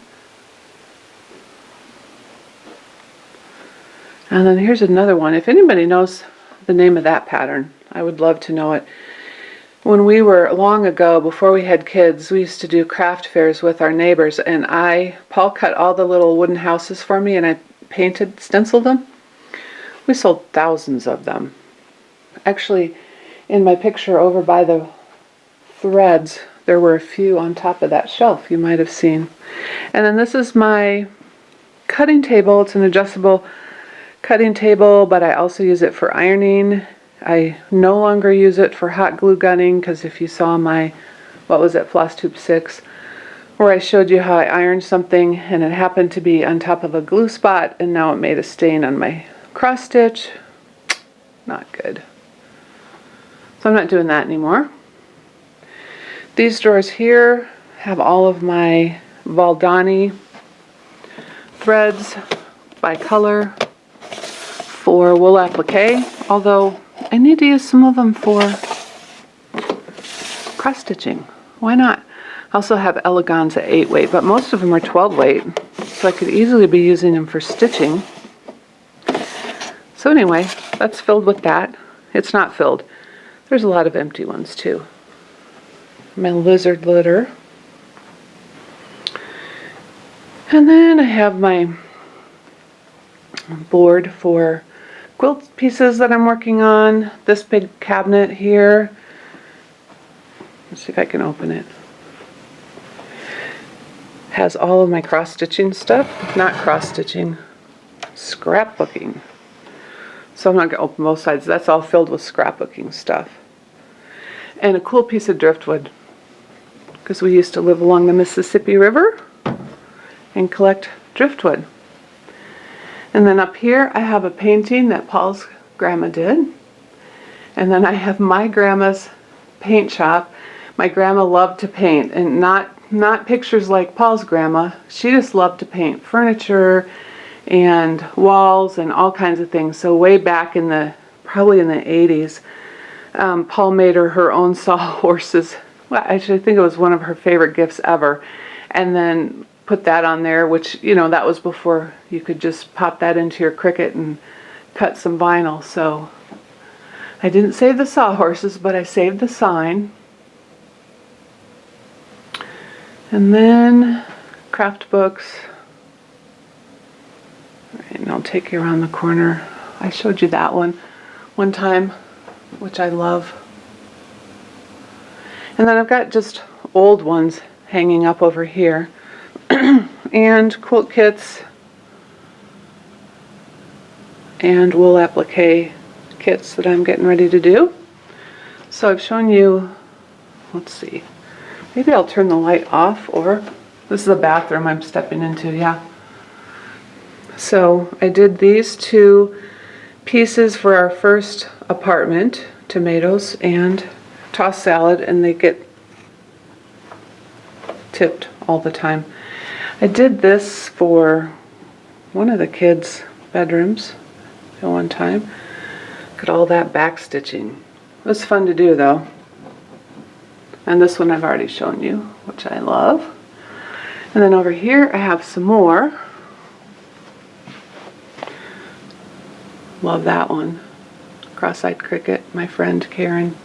And then here's another one. If anybody knows the name of that pattern, I would love to know it. When we were, long ago, before we had kids, we used to do craft fairs with our neighbors, and Paul cut all the little wooden houses for me, and I stenciled them. We sold thousands of them. Actually, in my picture over by the threads, there were a few on top of that shelf you might have seen. And then this is my cutting table. It's an adjustable cutting table, but I also use it for ironing. I no longer use it for hot glue gunning because if you saw my, what was it, Flosstube 6, where I showed you how I ironed something and it happened to be on top of a glue spot and now it made a stain on my cross stitch. Not good. So I'm not doing that anymore. These drawers here have all of my Valdani threads by color for wool applique, although I need to use some of them for cross stitching. Why not? I also have Elegans at 8 weight, but most of them are 12 weight, so I could easily be using them for stitching. So anyway, that's filled with that. It's not filled. There's a lot of empty ones too. My lizard litter. And then I have my board for quilt pieces that I'm working on. This big cabinet here. Let's see if I can open it. Has all of my cross-stitching stuff. Not cross-stitching, scrapbooking. So I'm not going to open both sides. That's all filled with scrapbooking stuff. And a cool piece of driftwood, because we used to live along the Mississippi River and collect driftwood. And then up here I have a painting that Paul's grandma did. And then I have my grandma's paint shop. My grandma loved to paint, and not pictures like Paul's grandma. She just loved to paint furniture and walls and all kinds of things. So way back in probably in the 80s, Paul made her own sawhorses. Well, actually, I think it was one of her favorite gifts ever. And then put that on there, which, you know, that was before you could just pop that into your Cricut and cut some vinyl. So I didn't save the sawhorses, but I saved the sign. And then craft books. And I'll take you around the corner. I showed you that one time, which I love. And then I've got just old ones hanging up over here. And quilt kits and wool applique kits that I'm getting ready to do. So I've shown you, let's see, maybe I'll turn the light off, or this is the bathroom I'm stepping into, yeah. So I did these 2 pieces for our first apartment, tomatoes and tossed salad, and they get tipped all the time. I did this for one of the kids' bedrooms at one time. Got all that back stitching. It was fun to do though. And this one I've already shown you, which I love. And then over here I have some more. Love that one. Cross-eyed cricket, my friend Karen.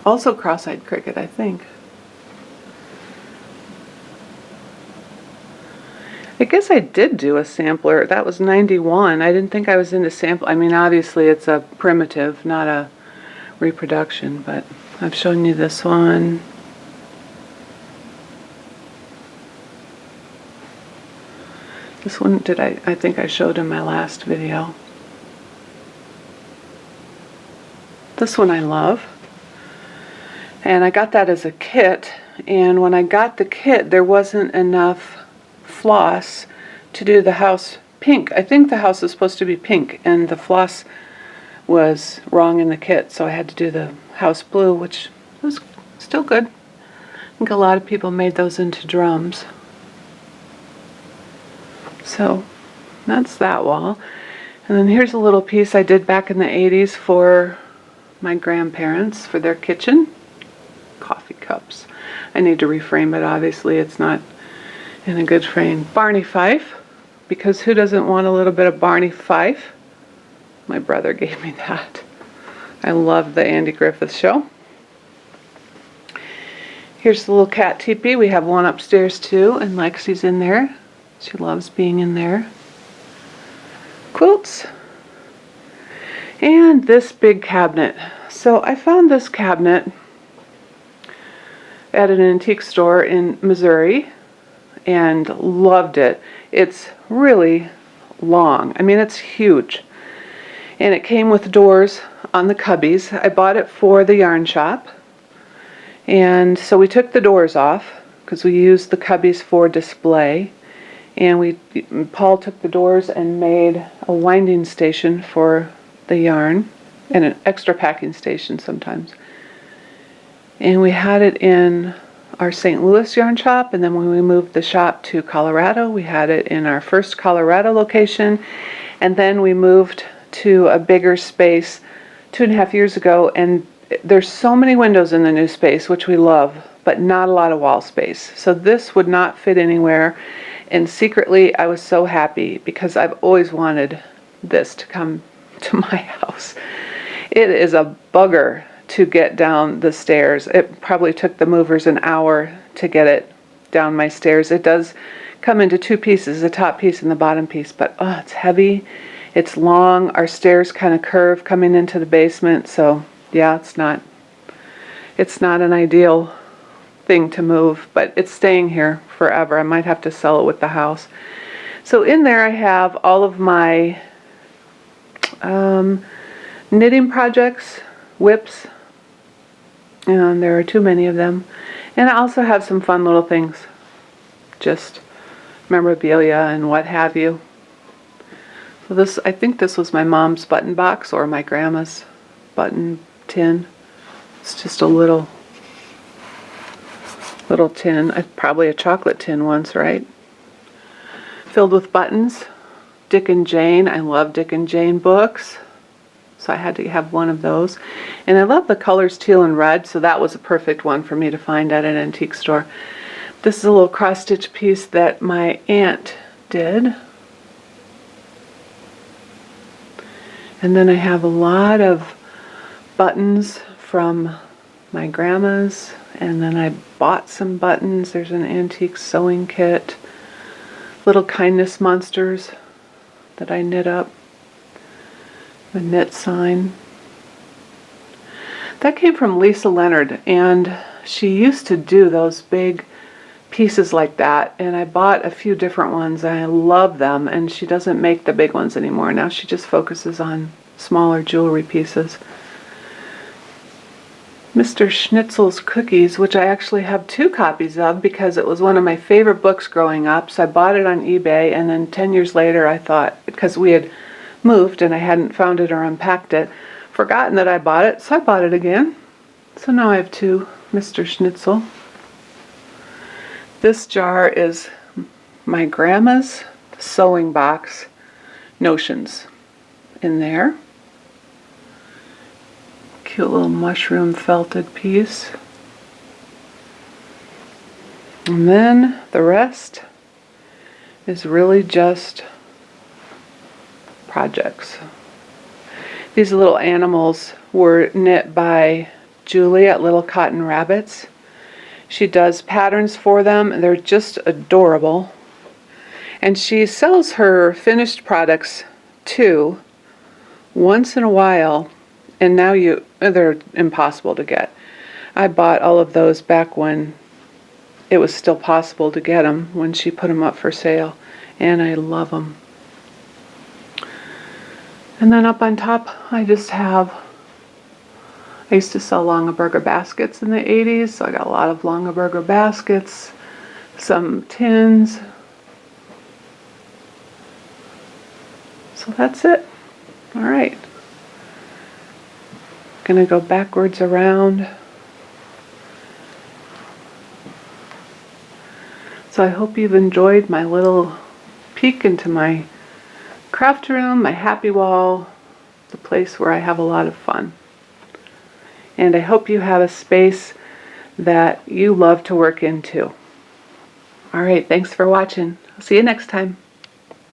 Also cross-eyed cricket, I think. I guess I did do a sampler. That was 91. I didn't think I was into sample. I mean, obviously it's a primitive, not a reproduction, but I've shown you this one. This one I think I showed in my last video. This one I love. And I got that as a kit, and when I got the kit there wasn't enough floss to do the house pink. I think the house was supposed to be pink and the floss was wrong in the kit, so I had to do the house blue, which was still good. I think a lot of people made those into drums. So that's that wall. And then here's a little piece I did back in the 80s for my grandparents for their kitchen. Coffee cups. I need to reframe it, obviously it's not in a good frame. Barney Fife, because who doesn't want a little bit of Barney Fife? My brother gave me that. I love the Andy Griffith Show. Here's the little cat teepee. We have one upstairs too, and Lexi's in there. She loves being in there. Quilts. And this big cabinet. So I found this cabinet at an antique store in Missouri and loved it. It's really long. I mean, it's huge. And it came with doors on the cubbies. I bought it for the yarn shop. And so we took the doors off because we used the cubbies for display. And Paul took the doors and made a winding station for the yarn and an extra packing station sometimes. And we had it in our St. Louis yarn shop, and then when we moved the shop to Colorado, we had it in our first Colorado location, and then we moved to a bigger space 2.5 years ago, and there's so many windows in the new space, which we love, but not a lot of wall space. So this would not fit anywhere. And secretly, I was so happy because I've always wanted this to come to my house. It is a bugger to get down the stairs. It probably took the movers an hour to get it down my stairs. It does come into two pieces, the top piece and the bottom piece, but oh, it's heavy, it's long. Our stairs kind of curve coming into the basement, so yeah, it's not an ideal thing to move, but it's staying here forever. I might have to sell it with the house. So in there I have all of my knitting projects, whips, and there are too many of them. And I also have some fun little things, just memorabilia and what have you. So this, I think this was my mom's button box or my grandma's button tin. It's just a little tin, probably a chocolate tin once, right? Filled with buttons. Dick and Jane, I love Dick and Jane books, so I had to have one of those. And I love the colors teal and red, so that was a perfect one for me to find at an antique store. This is a little cross-stitch piece that my aunt did. And then I have a lot of buttons from my grandma's, and then I bought some buttons. There's an antique sewing kit, little kindness monsters that I knit up, a knit sign. That came from Lisa Leonard, and she used to do those big pieces like that, and I bought a few different ones and I love them, and she doesn't make the big ones anymore. Now she just focuses on smaller jewelry pieces. Mr. Schnitzel's Cookies, which I actually have 2 copies of because it was one of my favorite books growing up, so I bought it on eBay, and then 10 years later I thought, because we had moved and I hadn't found it or unpacked it, forgotten that I bought it, so I bought it again. So now I have 2 Mr. Schnitzel. This jar is my grandma's sewing box notions in there. Cute little mushroom felted piece. And then the rest is really just projects. These little animals were knit by Julie at Little Cotton Rabbits. She does patterns for them. They're just adorable. And she sells her finished products too, once in a while, and now they're impossible to get. I bought all of those back when it was still possible to get them, when she put them up for sale, and I love them. And then up on top, I used to sell Longaberger baskets in the 80s, so I got a lot of Longaberger baskets, some tins. So that's it. All right. Gonna go backwards around. So I hope you've enjoyed my little peek into my craft room, my happy wall, the place where I have a lot of fun. And I hope you have a space that you love to work into. All right, thanks for watching. I'll see you next time.